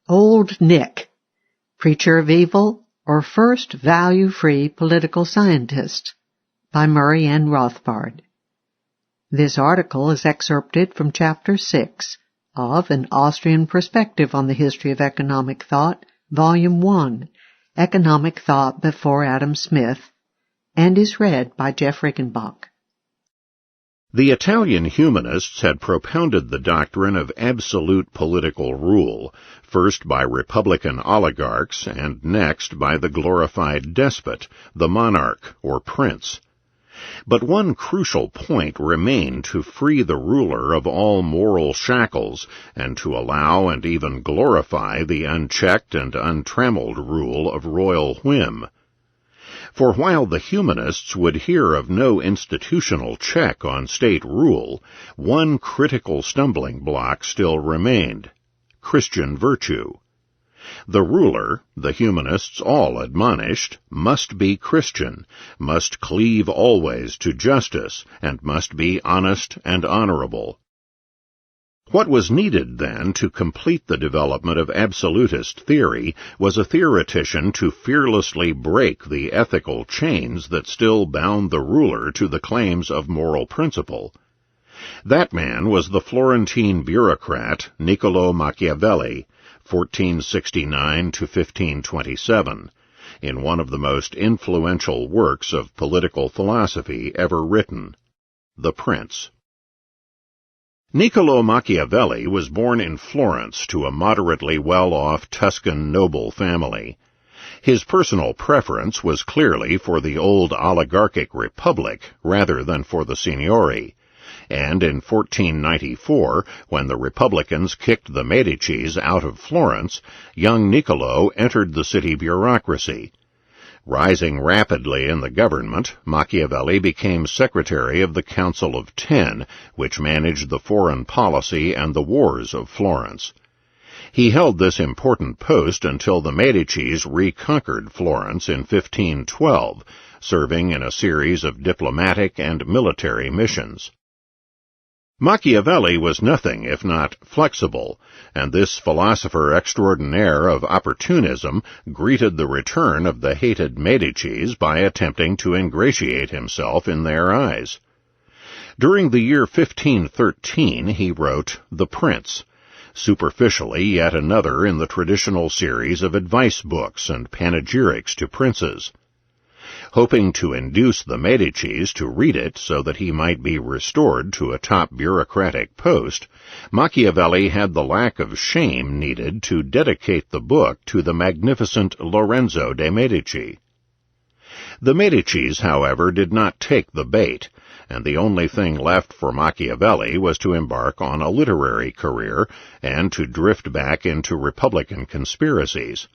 Old Nick, Preacher of Evil or First Value-Free Political Scientist, by Murray N. Rothbard. This article is excerpted from Chapter 6 of An Austrian Perspective on the History of Economic Thought, Volume 1, Economic Thought Before Adam Smith, and is read by Jeff Rickenbach. The Italian humanists had propounded the doctrine of absolute political rule, first by republican oligarchs and next by the glorified despot, the monarch or prince. But one crucial point remained to free the ruler of all moral shackles and to allow and even glorify the unchecked and untrammeled rule of royal whim. For while the humanists would hear of no institutional check on state rule, one critical stumbling block still remained: Christian virtue. The ruler, the humanists all admonished, must be Christian, must cleave always to justice, and must be honest and honorable. What was needed, then, to complete the development of absolutist theory was a theoretician to fearlessly break the ethical chains that still bound the ruler to the claims of moral principle. That man was the Florentine bureaucrat Niccolò Machiavelli, 1469 to 1527, in one of the most influential works of political philosophy ever written, The Prince. Niccolò Machiavelli was born in Florence to a moderately well-off Tuscan noble family. His personal preference was clearly for the old oligarchic republic rather than for the signori, and in 1494, when the Republicans kicked the Medicis out of Florence, young Niccolò entered the city bureaucracy. Rising rapidly in the government, Machiavelli became secretary of the Council of Ten, which managed the foreign policy and the wars of Florence. He held this important post until the Medicis reconquered Florence in 1512, serving in a series of diplomatic and military missions. Machiavelli was nothing if not flexible, and this philosopher extraordinaire of opportunism greeted the return of the hated Medicis by attempting to ingratiate himself in their eyes. During the year 1513 he wrote The Prince, superficially yet another in the traditional series of advice books and panegyrics to princes. Hoping to induce the Medicis to read it so that he might be restored to a top bureaucratic post, Machiavelli had the lack of shame needed to dedicate the book to the magnificent Lorenzo de' Medici. The Medicis, however, did not take the bait, and the only thing left for Machiavelli was to embark on a literary career and to drift back into Republican conspiracies.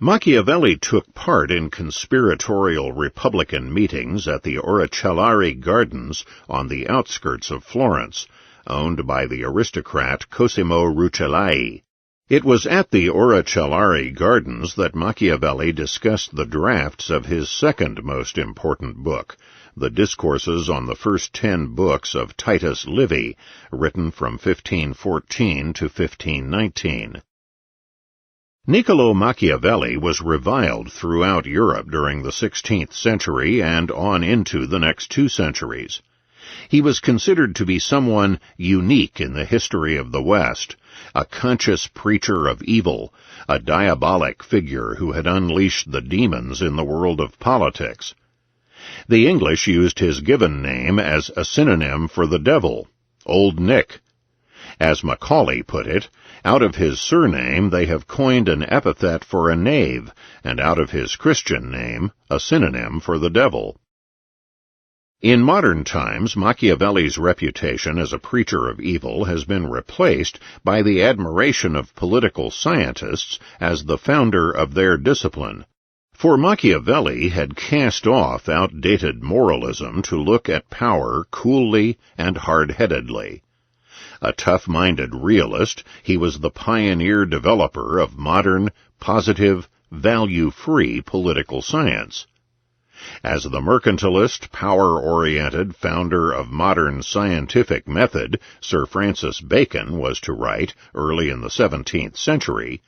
Machiavelli took part in conspiratorial Republican meetings at the Oracellari Gardens on the outskirts of Florence, owned by the aristocrat Cosimo Rucellai. It was at the Oracellari Gardens that Machiavelli discussed the drafts of his second most important book, the Discourses on the First 10 Books of Titus Livy, written from 1514 to 1519. Niccolò Machiavelli was reviled throughout Europe during the 16th century and on into the next 2 centuries. He was considered to be someone unique in the history of the West, a conscious preacher of evil, a diabolic figure who had unleashed the demons in the world of politics. The English used his given name as a synonym for the devil, Old Nick. As Macaulay put it, out of his surname they have coined an epithet for a knave, and out of his Christian name a synonym for the devil. In modern times, Machiavelli's reputation as a preacher of evil has been replaced by the admiration of political scientists as the founder of their discipline. For Machiavelli had cast off outdated moralism to look at power coolly and hard-headedly. A tough-minded realist, he was the pioneer developer of modern, positive, value-free political science. As the mercantilist, power-oriented founder of modern scientific method, Sir Francis Bacon was to write early in the 17th century,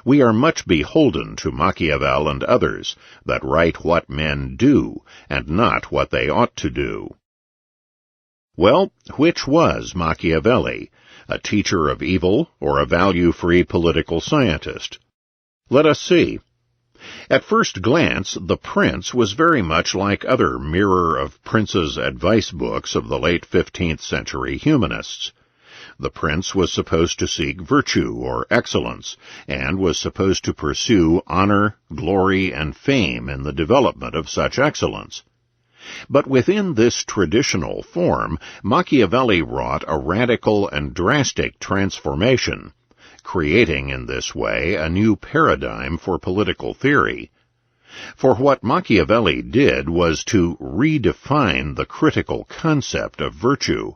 We are much beholden to Machiavelli and others that write what men do, and not what they ought to do. Well, which was Machiavelli, a teacher of evil or a value-free political scientist? Let us see. At first glance, The Prince was very much like other mirror of princes' advice books of the late 15th century humanists. The prince was supposed to seek virtue or excellence, and was supposed to pursue honor, glory, and fame in the development of such excellence. But within this traditional form, Machiavelli wrought a radical and drastic transformation, creating in this way a new paradigm for political theory. For what Machiavelli did was to redefine the critical concept of virtue.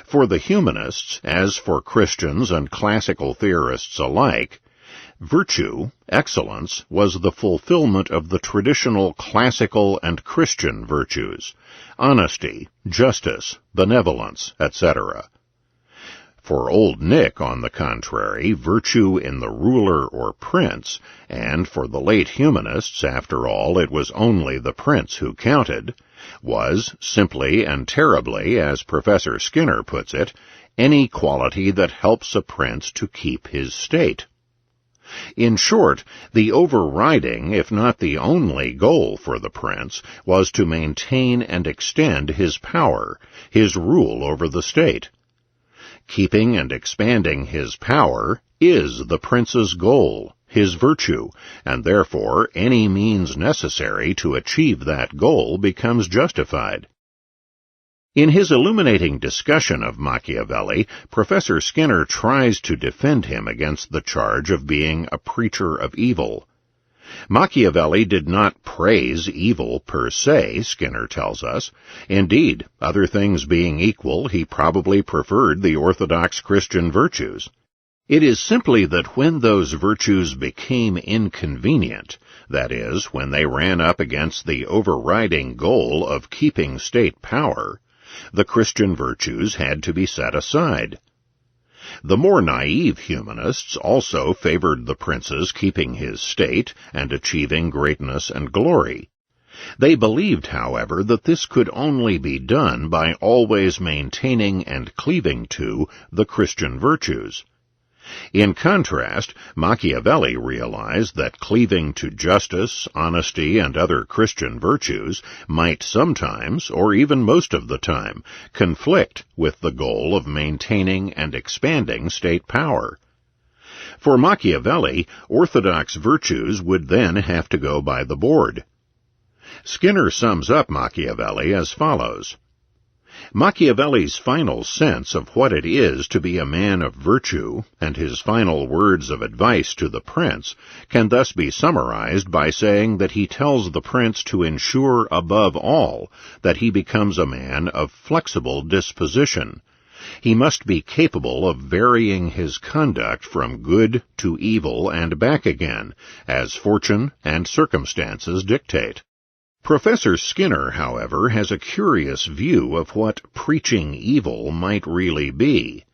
For the humanists, as for Christians and classical theorists alike, virtue, excellence, was the fulfillment of the traditional classical and Christian virtues, honesty, justice, benevolence, etc. For Old Nick, on the contrary, virtue in the ruler or prince, and for the late humanists, after all, it was only the prince who counted, was, simply and terribly, as Professor Skinner puts it, any quality that helps a prince to keep his state. In short, the overriding, if not the only goal for the prince, was to maintain and extend his power, his rule over the state. Keeping and expanding his power is the prince's goal, his virtue, and therefore any means necessary to achieve that goal becomes justified. In his illuminating discussion of Machiavelli, Professor Skinner tries to defend him against the charge of being a preacher of evil. Machiavelli did not praise evil per se, Skinner tells us. Indeed, other things being equal, he probably preferred the orthodox Christian virtues. It is simply that when those virtues became inconvenient, that is, when they ran up against the overriding goal of keeping state power, the Christian virtues had to be set aside. The more naive humanists also favored the prince's keeping his state and achieving greatness and glory. They believed, however, that this could only be done by always maintaining and cleaving to the Christian virtues. In contrast, Machiavelli realized that cleaving to justice, honesty, and other Christian virtues might sometimes, or even most of the time, conflict with the goal of maintaining and expanding state power. For Machiavelli, orthodox virtues would then have to go by the board. Skinner sums up Machiavelli as follows. Machiavelli's final sense of what it is to be a man of virtue, and his final words of advice to the prince, can thus be summarized by saying that he tells the prince to ensure above all that he becomes a man of flexible disposition. He must be capable of varying his conduct from good to evil and back again, as fortune and circumstances dictate. Professor Skinner, however, has a curious view of what preaching evil might really be.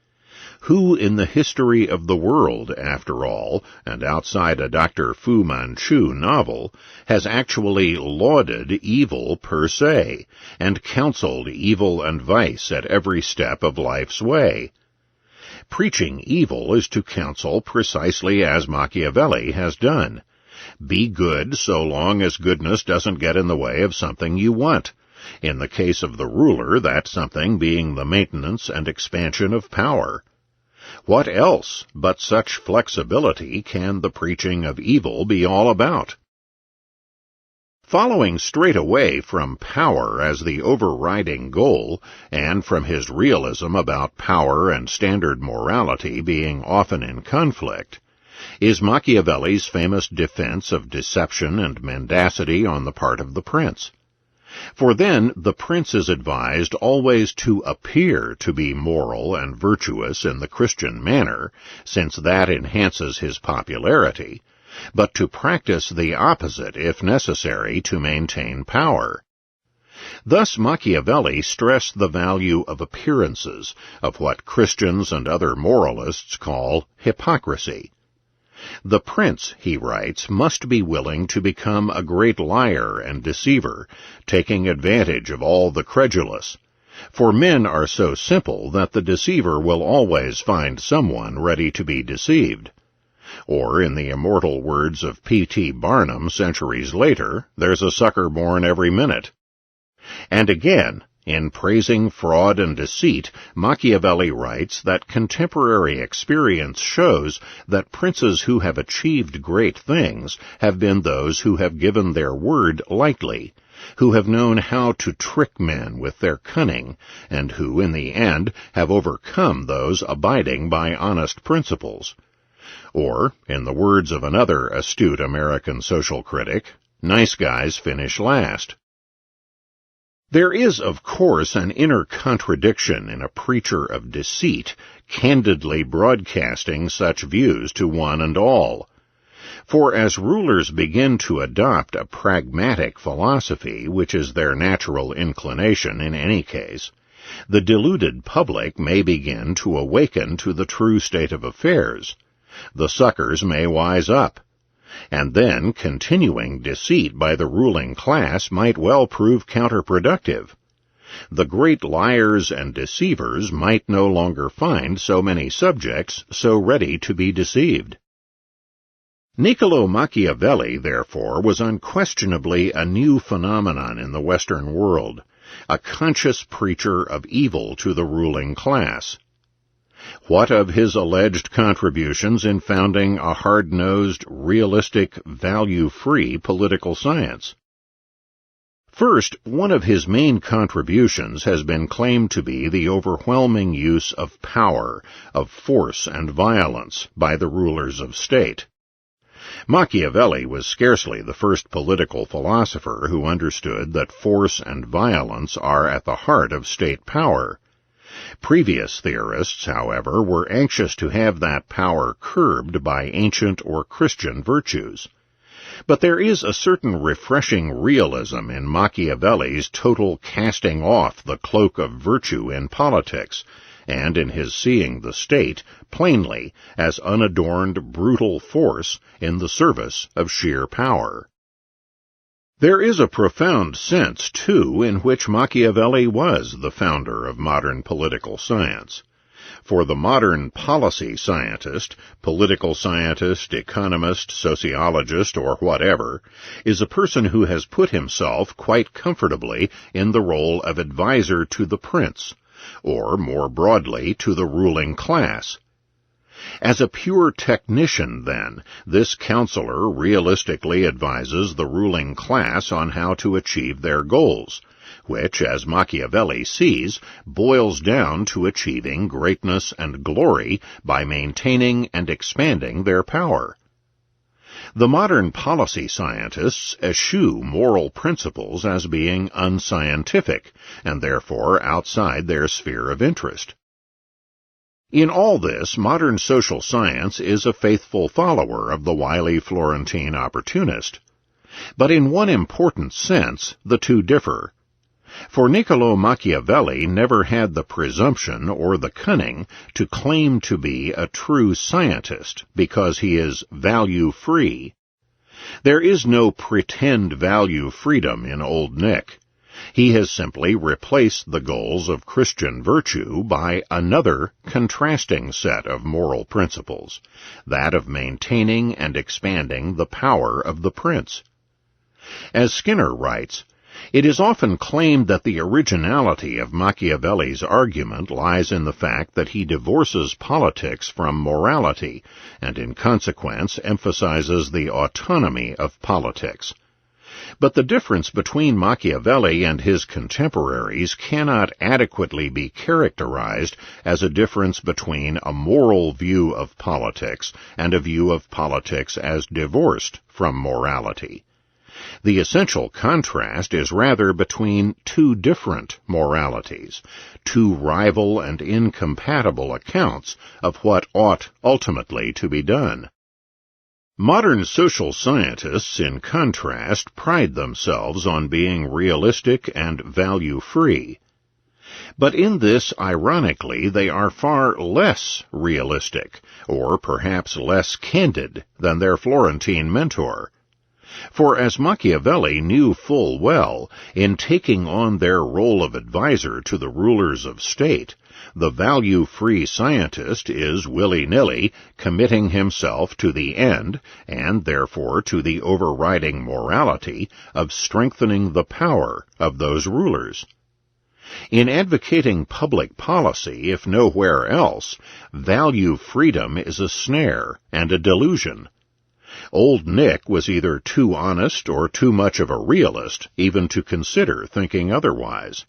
Who in the history of the world, after all, and outside a Dr. Fu Manchu novel, has actually lauded evil per se, and counseled evil and vice at every step of life's way? Preaching evil is to counsel precisely as Machiavelli has done. Be good so long as goodness doesn't get in the way of something you want. In the case of the ruler, that something being the maintenance and expansion of power. What else but such flexibility can the preaching of evil be all about? Following straight away from power as the overriding goal, and from his realism about power and standard morality being often in conflict, is Machiavelli's famous defense of deception and mendacity on the part of the prince. For then the prince is advised always to appear to be moral and virtuous in the Christian manner, since that enhances his popularity, but to practice the opposite if necessary to maintain power. Thus Machiavelli stressed the value of appearances, of what Christians and other moralists call hypocrisy. The prince, he writes, must be willing to become a great liar and deceiver, taking advantage of all the credulous. For men are so simple that the deceiver will always find someone ready to be deceived. Or, in the immortal words of P.T. Barnum centuries later, there's a sucker born every minute. And again, in praising fraud and deceit, Machiavelli writes that contemporary experience shows that princes who have achieved great things have been those who have given their word lightly, who have known how to trick men with their cunning, and who, in the end, have overcome those abiding by honest principles. Or, in the words of another astute American social critic, nice guys finish last. There is, of course, an inner contradiction in a preacher of deceit candidly broadcasting such views to one and all. For as rulers begin to adopt a pragmatic philosophy, which is their natural inclination in any case, the deluded public may begin to awaken to the true state of affairs. The suckers may wise up, and then continuing deceit by the ruling class might well prove counterproductive. The great liars and deceivers might no longer find so many subjects so ready to be deceived. Niccolò Machiavelli, therefore, was unquestionably a new phenomenon in the Western world, a conscious preacher of evil to the ruling class. What of his alleged contributions in founding a hard-nosed, realistic, value-free political science? First, one of his main contributions has been claimed to be the overwhelming use of power, of force and violence by the rulers of state. Machiavelli was scarcely the first political philosopher who understood that force and violence are at the heart of state power. Previous theorists, however, were anxious to have that power curbed by ancient or Christian virtues. But there is a certain refreshing realism in Machiavelli's total casting off the cloak of virtue in politics, and in his seeing the state plainly as unadorned, brutal force in the service of sheer power. There is a profound sense, too, in which Machiavelli was the founder of modern political science. For the modern policy scientist, political scientist, economist, sociologist, or whatever, is a person who has put himself quite comfortably in the role of advisor to the prince, or, more broadly, to the ruling class. As a pure technician, then, this counselor realistically advises the ruling class on how to achieve their goals, which, as Machiavelli sees, boils down to achieving greatness and glory by maintaining and expanding their power. The modern policy scientists eschew moral principles as being unscientific, and therefore outside their sphere of interest. In all this, modern social science is a faithful follower of the wily Florentine opportunist. But in one important sense, the two differ. For Niccolò Machiavelli never had the presumption or the cunning to claim to be a true scientist because he is value-free. There is no pretend value freedom in Old Nick. He has simply replaced the goals of Christian virtue by another contrasting set of moral principles, that of maintaining and expanding the power of the prince. As Skinner writes, it is often claimed that the originality of Machiavelli's argument lies in the fact that he divorces politics from morality, and in consequence emphasizes the autonomy of politics. But the difference between Machiavelli and his contemporaries cannot adequately be characterized as a difference between a moral view of politics and a view of politics as divorced from morality. The essential contrast is rather between two different moralities, two rival and incompatible accounts of what ought ultimately to be done. Modern social scientists, in contrast, pride themselves on being realistic and value-free. But in this, ironically, they are far less realistic, or perhaps less candid, than their Florentine mentor. For as Machiavelli knew full well, in taking on their role of advisor to the rulers of state, the value-free scientist is willy-nilly committing himself to the end, and therefore to the overriding morality, of strengthening the power of those rulers. In advocating public policy, if nowhere else, value freedom is a snare and a delusion. Old Nick was either too honest or too much of a realist even to consider thinking otherwise.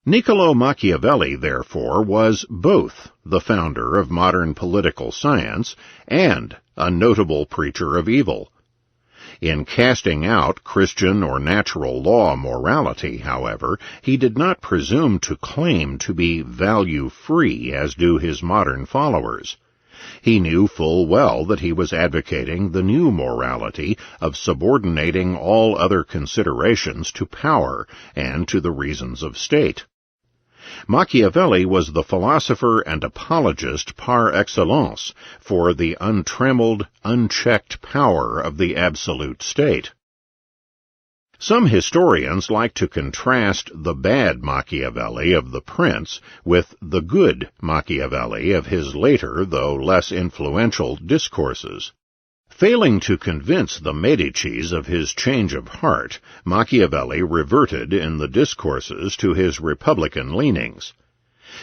Niccolò Machiavelli, therefore, was both the founder of modern political science and a notable preacher of evil. In casting out Christian or natural law morality, however, he did not presume to claim to be value-free as do his modern followers. He knew full well that he was advocating the new morality of subordinating all other considerations to power and to the reasons of state. Machiavelli was the philosopher and apologist par excellence for the untrammeled, unchecked power of the absolute state. Some historians like to contrast the bad Machiavelli of The Prince with the good Machiavelli of his later, though less influential, discourses. Failing to convince the Medicis of his change of heart, Machiavelli reverted in the discourses to his republican leanings.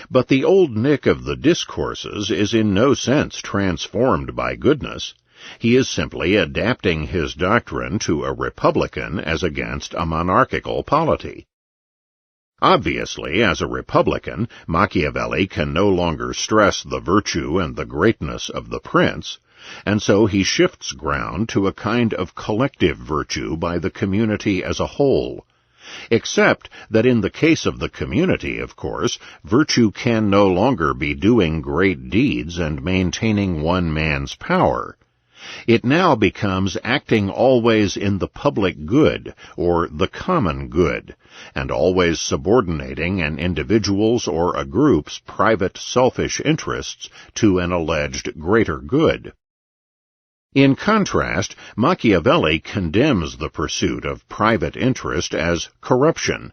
But the old Nick of the discourses is in no sense transformed by goodness. He is simply adapting his doctrine to a republican as against a monarchical polity. Obviously, as a republican, Machiavelli can no longer stress the virtue and the greatness of the prince, and so he shifts ground to a kind of collective virtue by the community as a whole. Except that in the case of the community, of course, virtue can no longer be doing great deeds and maintaining one man's power. It now becomes acting always in the public good, or the common good, and always subordinating an individual's or a group's private selfish interests to an alleged greater good. In contrast, Machiavelli condemns the pursuit of private interest as corruption.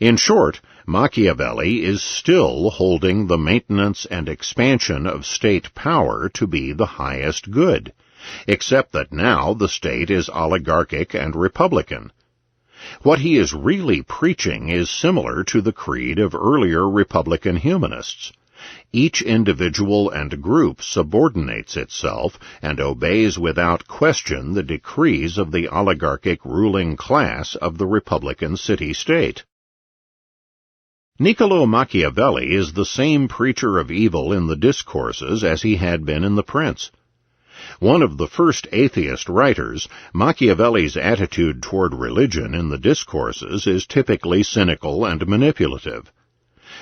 In short, Machiavelli is still holding the maintenance and expansion of state power to be the highest good, except that now the state is oligarchic and republican. What he is really preaching is similar to the creed of earlier republican humanists. Each individual and group subordinates itself and obeys without question the decrees of the oligarchic ruling class of the republican city-state. Niccolò Machiavelli is the same preacher of evil in the discourses as he had been in The Prince. One of the first atheist writers, Machiavelli's attitude toward religion in the discourses is typically cynical and manipulative.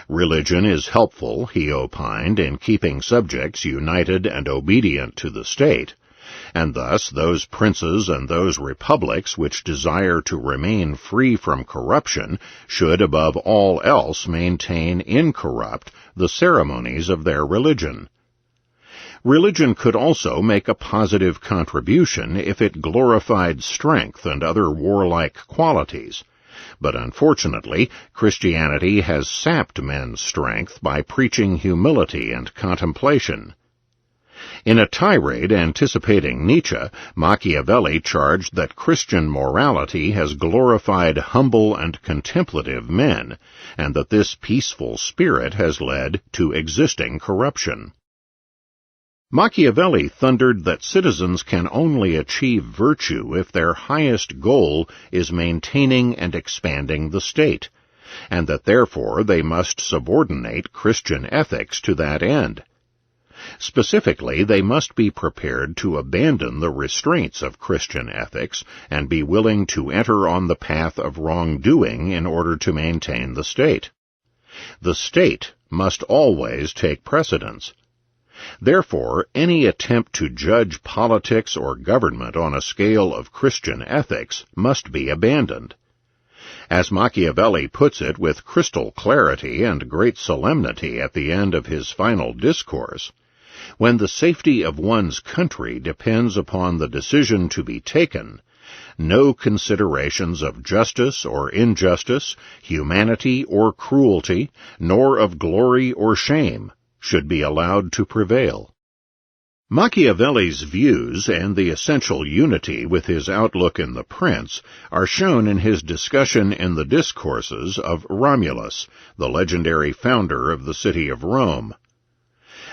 Religion is helpful, he opined, in keeping subjects united and obedient to the state, and thus those princes and those republics which desire to remain free from corruption should above all else maintain incorrupt the ceremonies of their religion. Religion could also make a positive contribution if it glorified strength and other warlike qualities. But unfortunately, Christianity has sapped men's strength by preaching humility and contemplation. In a tirade anticipating Nietzsche, Machiavelli charged that Christian morality has glorified humble and contemplative men, and that this peaceful spirit has led to existing corruption. Machiavelli thundered that citizens can only achieve virtue if their highest goal is maintaining and expanding the state, and that therefore they must subordinate Christian ethics to that end. Specifically, they must be prepared to abandon the restraints of Christian ethics and be willing to enter on the path of wrongdoing in order to maintain the state. The state must always take precedence. Therefore, any attempt to judge politics or government on a scale of Christian ethics must be abandoned. As Machiavelli puts it with crystal clarity and great solemnity at the end of his final discourse, when the safety of one's country depends upon the decision to be taken, no considerations of justice or injustice, humanity or cruelty, nor of glory or shame should be allowed to prevail. Machiavelli's views and the essential unity with his outlook in The Prince are shown in his discussion in the discourses of Romulus, the legendary founder of the city of Rome.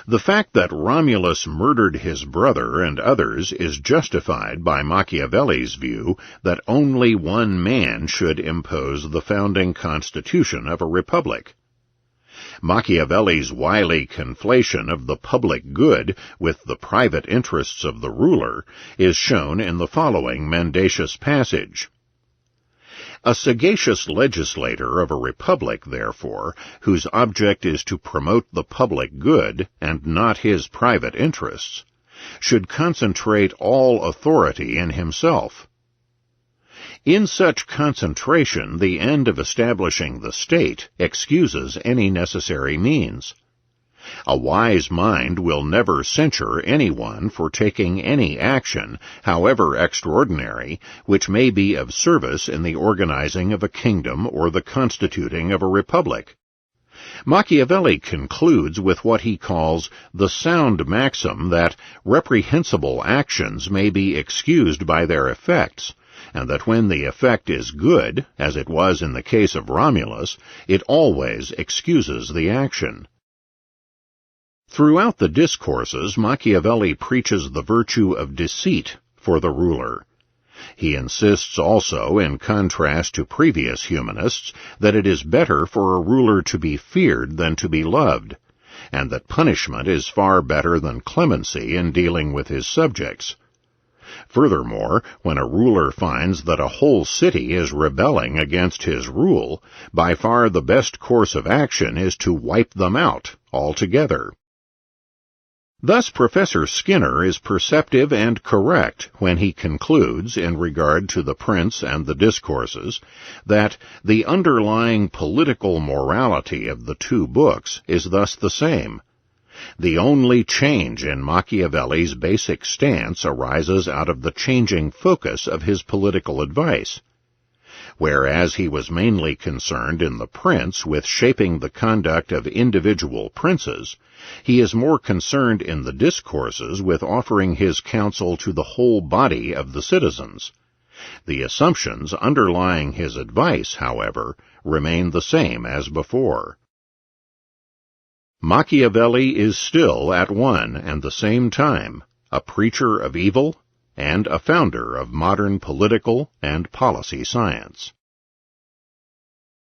The fact that Romulus murdered his brother and others is justified by Machiavelli's view that only one man should impose the founding constitution of a republic. Machiavelli's wily conflation of the public good with the private interests of the ruler is shown in the following mendacious passage. A sagacious legislator of a republic, therefore, whose object is to promote the public good and not his private interests, should concentrate all authority in himself. In such concentration, the end of establishing the state excuses any necessary means. A wise mind will never censure anyone for taking any action, however extraordinary, which may be of service in the organizing of a kingdom or the constituting of a republic. Machiavelli concludes with what he calls the sound maxim that reprehensible actions may be excused by their effects, and that when the effect is good, as it was in the case of Romulus, it always excuses the action. Throughout the discourses, Machiavelli preaches the virtue of deceit for the ruler. He insists also, in contrast to previous humanists, that it is better for a ruler to be feared than to be loved, and that punishment is far better than clemency in dealing with his subjects. Furthermore, when a ruler finds that a whole city is rebelling against his rule, by far the best course of action is to wipe them out altogether. Thus Professor Skinner is perceptive and correct when he concludes, in regard to The Prince and the Discourses, that the underlying political morality of the two books is thus the same. The only change in Machiavelli's basic stance arises out of the changing focus of his political advice. Whereas he was mainly concerned in The Prince with shaping the conduct of individual princes, he is more concerned in the Discourses with offering his counsel to the whole body of the citizens. The assumptions underlying his advice, however, remain the same as before. Machiavelli is still at one and the same time a preacher of evil and a founder of modern political and policy science.